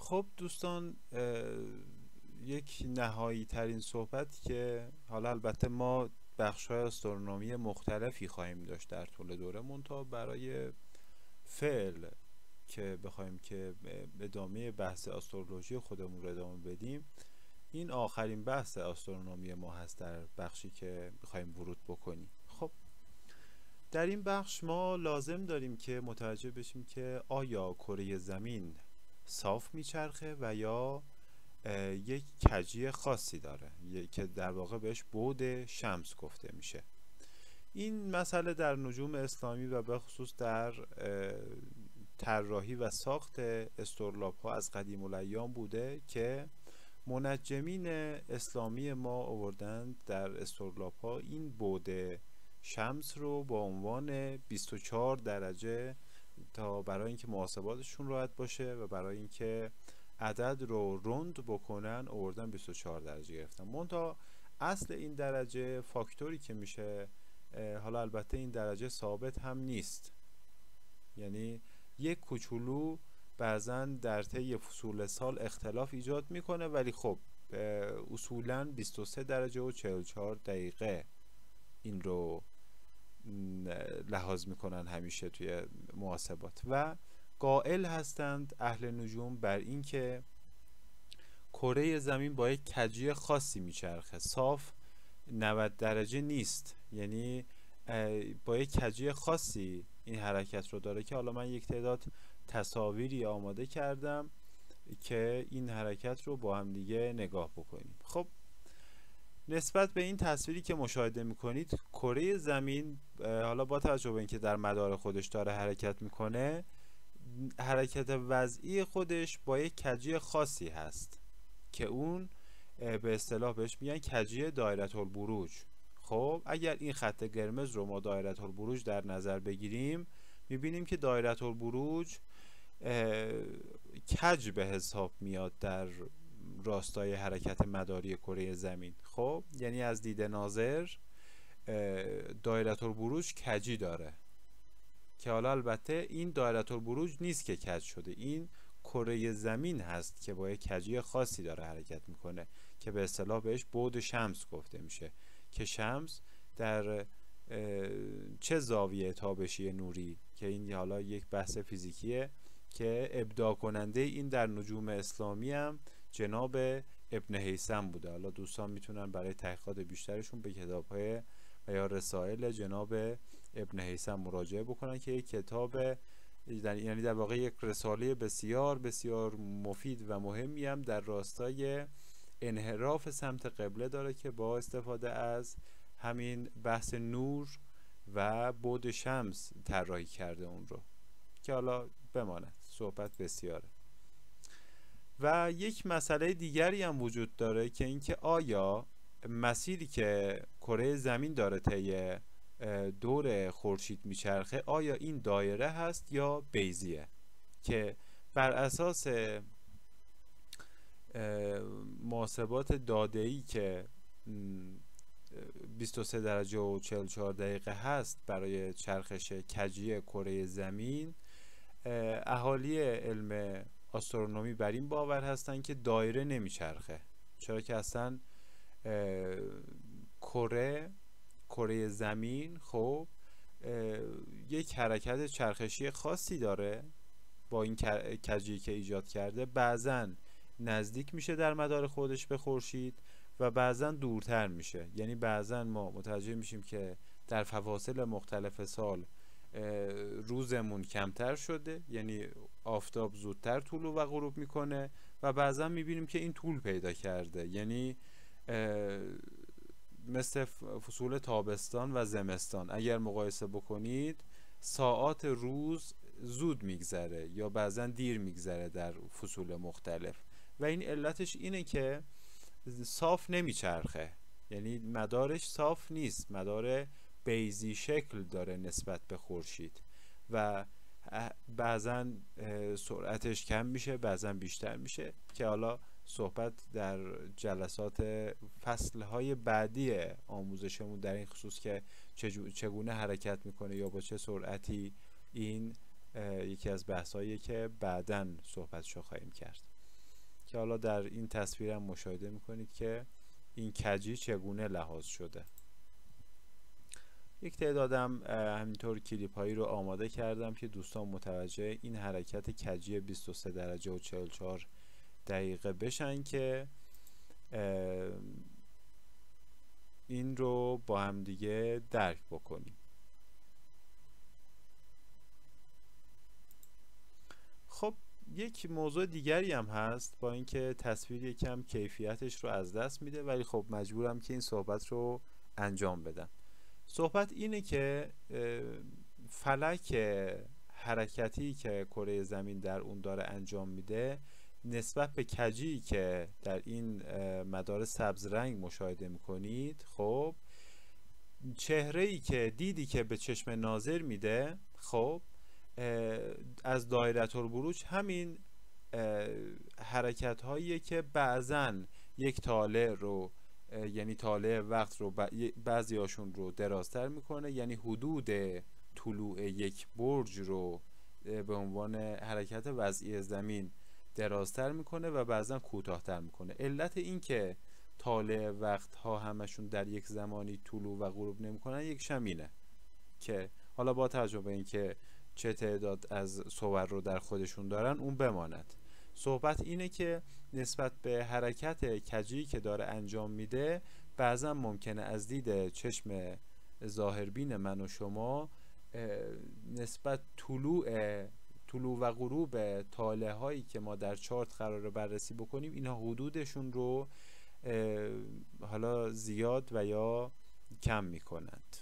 خب دوستان، یک نهایی ترین صحبت که حالا البته ما بخش های استرونومی مختلفی خواهیم داشت در طول دوره، منتها برای فعل که بخوایم که ادامه بحث استرولوژی خودمون رو ادامه بدیم، این آخرین بحث استرونومی ما هست در بخشی که میخوایم ورود بکنیم. خب در این بخش ما لازم داریم که متوجه بشیم که آیا کره زمین صاف میچرخه و یا یک کجی خاصی داره که در واقع بهش بعد شمس گفته میشه. این مسئله در نجوم اسلامی و به خصوص در طراحی و ساخت استرلاب ها از قدیم الایام بوده که منجمین اسلامی ما آوردند در استرلاب ها این بعد شمس رو با عنوان 24 درجه تا برای اینکه محاسباتشون راحت باشه و برای اینکه عدد رو روند بکنن آوردن 24 درجه گرفتن. منتها اصل این درجه فاکتوری که میشه، حالا البته این درجه ثابت هم نیست، یعنی یک کوچولو بعضا در طی فصول سال اختلاف ایجاد میکنه، ولی خب اصولا 23 درجه و 44 دقیقه این رو لحاظ میکنن همیشه توی محاسبات و قائل هستند اهل نجوم بر این که کره زمین با یک کجی خاصی میچرخه، صاف 90 درجه نیست، یعنی با یک کجی خاصی این حرکت رو داره که حالا من یک تعداد تصاویری آماده کردم که این حرکت رو با هم دیگه نگاه بکنیم. خب نسبت به این تصویری که مشاهده میکنید، کره زمین حالا با توجه به اینکه در مدار خودش داره حرکت میکنه، حرکت وضعی خودش با یک کجی خاصی هست که اون به اصطلاح بهش میگن کجی دایره البروج. خب اگر این خط قرمز رو ما دایره البروج در نظر بگیریم، میبینیم که دایره البروج کج به حساب میاد در راستای حرکت مداری کره زمین. خب یعنی از دید ناظر دایره البروج کجی داره، که حالا البته این دایره البروج نیست که کج شده، این کره زمین هست که با یک کجی خاصی داره حرکت میکنه که به اصطلاح بهش بعد شمس گفته میشه، که شمس در چه زاویه تابشی نوری، که این حالا یک بحث فیزیکیه که ابداع کننده این در نجوم اسلامی هم جناب ابن هیثم بوده. حالا دوستان میتونن برای تحقیقات بیشترشون به کتاب‌های و یا رسائل جناب ابن هیثم مراجعه بکنن که یک کتاب، یعنی در واقع یک رساله بسیار بسیار مفید و مهمی هم در راستای انحراف سمت قبله داره که با استفاده از همین بحث نور و بعد شمس طراحی کرده اون رو، که حالا بماند، صحبت بسیاره. و یک مسئله دیگری هم وجود داره که اینکه آیا مسیری که کره زمین داره طی دور خورشید میچرخه آیا این دایره هست یا بیضیه، که بر اساس محاسبات داده‌ای که 23 درجه و 44 دقیقه هست برای چرخش کجی کره زمین، اهالی علم استرونومی بر این باور هستن که دایره نمیچرخه، چرا که اصلا کره زمین خب یک حرکت چرخشی خاصی داره با این کجی که ایجاد کرده، بعضا نزدیک میشه در مدار خودش به خورشید و بعضا دورتر میشه. یعنی بعضا ما متوجه میشیم که در فواصل مختلف سال روزمون کمتر شده، یعنی آفتاب زودتر طلوع و غروب میکنه، و بعضا میبینیم که این طول پیدا کرده، یعنی مثل فصول تابستان و زمستان اگر مقایسه بکنید ساعات روز زود میگذره یا بعضا دیر میگذره در فصول مختلف، و این علتش اینه که صاف نمیچرخه، یعنی مدارش صاف نیست، مدار بیضی شکل داره نسبت به خورشید و بعضا سرعتش کم میشه بعضا بیشتر میشه، که حالا صحبت در جلسات فصلهای بعدی آموزشمون در این خصوص که چگونه حرکت میکنه یا با چه سرعتی، این یکی از بحثاییه که بعداً صحبتشو خواهیم کرد. که حالا در این تصویر هم مشاهده میکنید که این کجی چگونه لحاظ شده. یک تعدادم همینطور کلیپ هایی رو آماده کردم که دوستان متوجه این حرکت کجی 23 درجه و 44 دقیقه بشن که این رو با هم دیگه درک بکنیم. خب یک موضوع دیگری هم هست، با اینکه تصویر یکم کیفیتش رو از دست میده ولی خب مجبورم که این صحبت رو انجام بدم. صحبت اینه که فلک حرکتی که کره زمین در اون داره انجام میده نسبت به کجی که در این مدار سبز رنگ مشاهده میکنید، خب چهره‌ای که دیدی که به چشم ناظر میده، خب از دایره البروج همین حرکت هاییه که بعضن یک طالع رو یعنی طالع وقت رو بعضی هاشون رو درازتر میکنه، یعنی حدود طلوع یک برج رو به عنوان حرکت وضعی زمین درازتر میکنه و بعضا کوتاهتر میکنه. علت این که طالع وقت ها همشون در یک زمانی طلوع و غروب نمیکنن یک شمینه که حالا با توجه به این که چه تعداد از صور رو در خودشون دارن اون بماند. صحبت اینه که نسبت به حرکت کجی که داره انجام میده بعضا ممکنه از دید چشم ظاهربین من و شما نسبت طلوع و غروب طالع هایی که ما در چارت قراره بررسی بکنیم اینها حدودشون رو حالا زیاد و یا کم میکنند.